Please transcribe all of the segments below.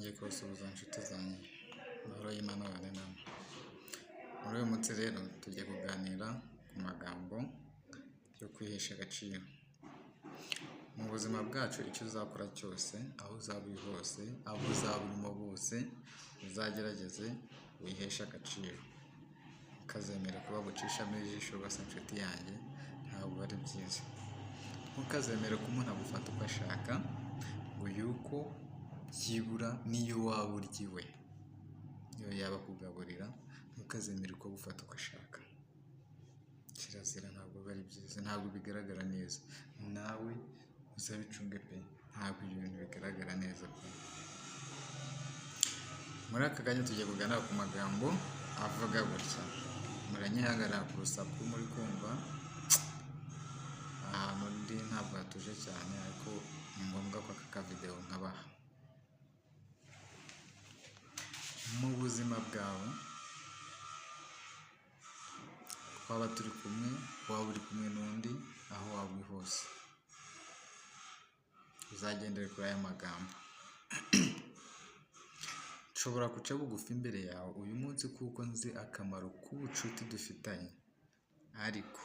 ngiye kubasuhuza inshuti zanjye, amahoro y'Imana abane namwe. Muri uyu munsi rero tugiye kuganira ku magambo yo kwihesha agaciro. Mu buzima bwacu icyo uzakora cyose, aho uzaba uri hose, aho uzaba urimo bose, uzagerageze wiheshe agaciro. Ntukazemere kuba gucishamo ijisho rwose inshuti yanjye, ntabwo ari byiza. Ntukazemere ko umuntu agufata uko ashaka, ngo yuko byibura n'iyo waba urya iwe, iyo yaba akugaburira, ntukazemere ko agufata uko ashaka. Kirazira, ntabwo biba ari byiza, ntabwo bigaragara neza. Nawe uzabicunge pe, ntabwo ibyo bintu bigaragara neza pe. Muri aka kanya tugiye kuganira ku magambo avuga gutya. Muranyihagarara ku rusaku muri kumva, ahantu ndi ntabwo hatuje cyane, ariko ni ngombwa ko aka kavidewo nkabaha. Mu buzima bwawe, twaba turi kumwe, waba uri kumwe n'undi, aho waba uri hose, uzagendere kuri aya magambo. Nshobora guca bugufi imbere yawe uyu munsi kuko nzi akamaro k'ubucuti dufitanye, ariko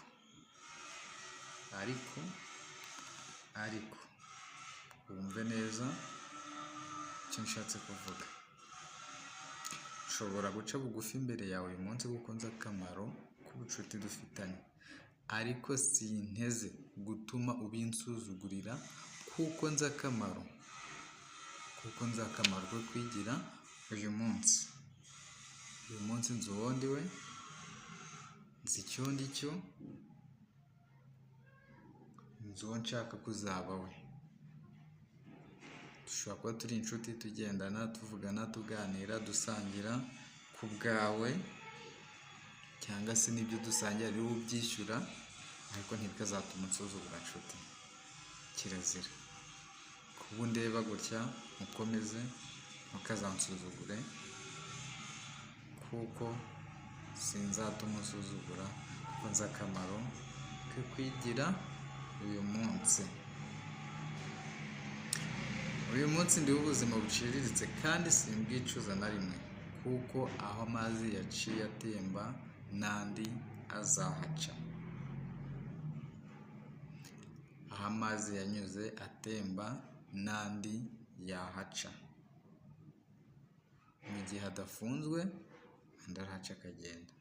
wumve neza icyo nshatse kuvuga. Nshobora guca bugufi imbere yawe uyu munsi kuko nzi akamaro k'ubucuti dufitanye, ariko sinteze gutuma ubinsuzugurira kuko nzi akamaro ko kwigira uyu munsi. Uyu munsi nzi uwo ndi we, nzi icyo ndi cyo, nzi uwo nshaka kuzaba we. Dushobora kuba turi inshuti, tugendana, tuvugana, tuganira, dusangira ku bwawe, cyangwa se n'ibyo dusangira ari wowe ubyishyura, ariko ntibikazatuma unsuzugura nshuti. Kirazira. Kuba undeba gutya mukomeze, ntukazansuzugure, kuko sinzatuma unsuzugura, kuko nzi akamaro ko kwigira uyu munsi. Uyu munsi ndiho ubuzima buciriritse kandi simbwicuza na rimwe, kuko aho amazi yaciye atemba n'andi azahaca. Aho amazi yanyuze atemba n'andi yahaca. Mu gihe adafunzwe, andi arahaca akagenda.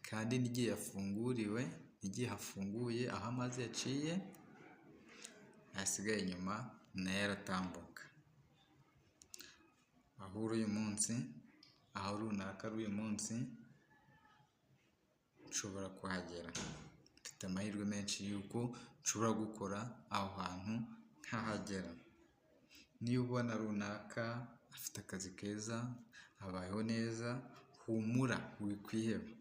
Kandi n'igihe yafunguriwe, igihe hafunguye aho amazi yaciye, ayasigaye inyuma nayo aratambuka. Aho uri uyu munsi, aho runaka ari uyu munsi, nshobora kuhagera. Mfite amahirwe menshi y'uko nshobora gukora aho hantu nkahagera. Niba ubona runaka afite akazi keza, abayeho neza, humura, wikwiheba.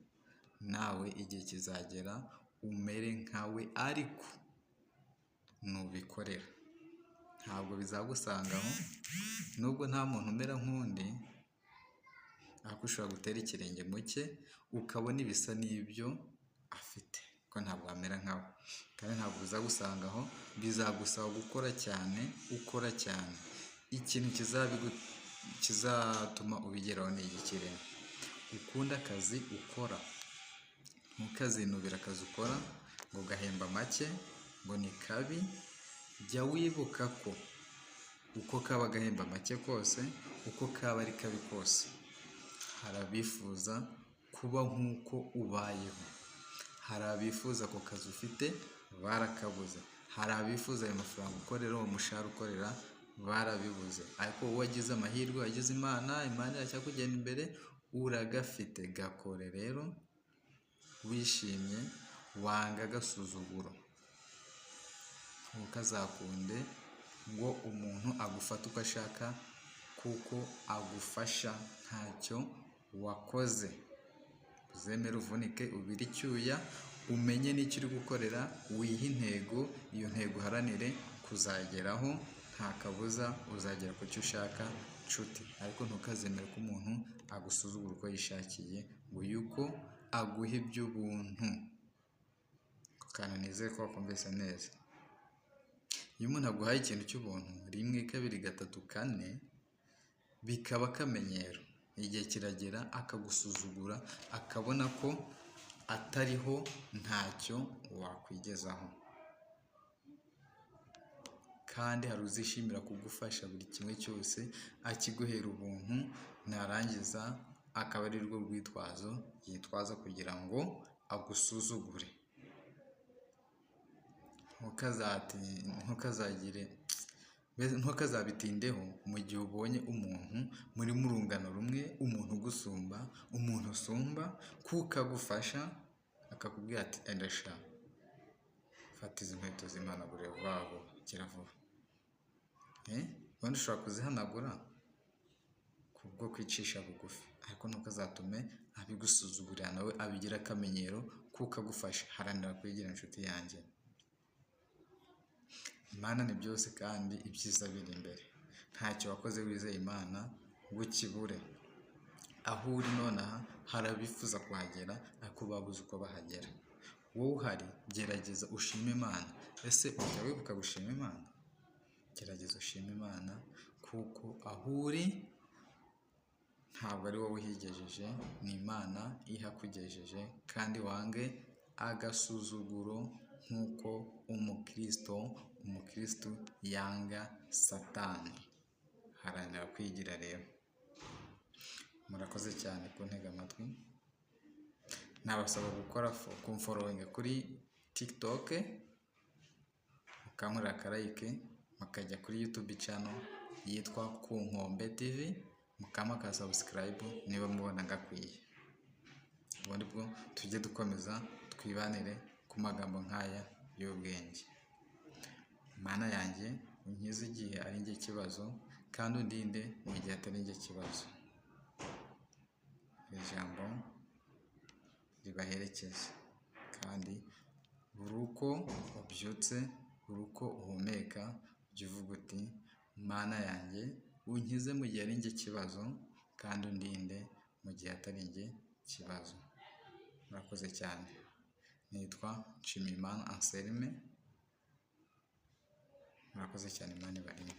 Nawe igihe kizagera umere nkawe, ariko nubikorera. Ntabwo bizagusangaho, nubwo nta muntu umera nk'undi, ariko ushobora gutera ikirenge mu cye, ukabona ibisa n'ibyo afite, ko ntabwo wamera nkawe. Kandi ntabwo bizagusangaho, bizagusaba gukora cyane, ukora cyane. Ikintu kizatuma ubigeraho ni iki rero? Ukunda akazi ukora, ntukazinubire akazi ukora ngo gahemba make, ngo ni kabi. Jya wibuka ko uko kaba gahemba make kose, uko kaba ari kabi kose, hari abifuza kuba nk'uko ubayeho. Hari abifuza ako kazi ufite barakabuze. Hari abifuza ayo mafaranga ukorera, uwo mushahara ukorera, barabibuze. Ariko wowe wagize amahirwe, wagize Imana iracyakugenda imbere, uragafite. Gakore rero wishimye, wanga agasuzuguro. Ntukazakunde ngo umuntu agufate uko ashaka, kuko agufasha ntacyo wakoze. Uzemere uvunike, ubire icyuya, umenye n'icyo uri gukorera, wihe intego, iyo ntego uharanire kuzageraho. Nta kabuza uzagera ku cyo ushaka nshuti. Ariko ntukazemere ko umuntu agusuzugura uko yishakiye, ngo yuko aguha iby'ubuntu. Ako kantu nizere ko wakumvise neza. Iyo umuntu aguhaye ikintu cy'ubuntu, 1, 2, 3, 4, bikaba akamenyero, igihe kiragera akagusuzugura, akabona ko atariho ntacyo wakwigezaho, kandi hari uzishimira kugufasha buri kimwe cyose akiguhera ubuntu, narangiza akaba ari rwo rwitwazo yitwaza kugira ngo agusuzugure. Ntukazabitindeho mu gihe ubonye umuntu muri mu rungano rumwe, umuntu ugusumba, umuntu usumba, kuko agufasha akakubwira ati enda sha fata izi nkweto zimanagure vuba vuba, gira vuba. Ubundi ushobora kuzihanagura kubwo kwicisha bugufi, ariko ntukazatume abigusuzugurira nawe abigira akamenyero kuko agufasha. Haranira kuyigira inshuti yanjye. Imana ni byose kandi ibyiza biri imbere. Ntacyo wakoze wizeye Imana ngo ukibure. Aho uri nonaha hari abifuza kuhagera ariko babuze uko bahagera. Wowe uhari gerageza ushime Imana. Ese ujya wibuka gushima Imana? Gerageza ushime Imana kuko aho uri ntabwo ari wowe uhigejeje, ni Imana ihakugejeje, kandi wange agasuzuguro nk'uko umukristo yanga Satani. Haranira kwigira rero. Murakoze cyane kuntega amatwi. Nabasaba gukora kumfolowinga kuri TikTok, mukankorera akarayike, mukajya kuri YouTube channel yitwa Kunkombe TV, mukama ka subscribe niba mubona ngakwiye. Ubundi bwo tujye dukomeza twibanire ku magambo nk'aya y'ubwenge. Mana yanjye unkize igihe ari njye kibazo, kandi undinde mu gihe atari njye kibazo. Iri jambo ribaherekeze, kandi buri uko ubyutse, buri uko uhumeka, ujye uvuga uti Mana yanjye unkize mu gihe ari njye kibazo, kandi undinde mu gihe atari njye kibazo. Murakoze cyane. Nitwa Nshimiyimana Anselme. Murakoze cyane, Imana ibarinde.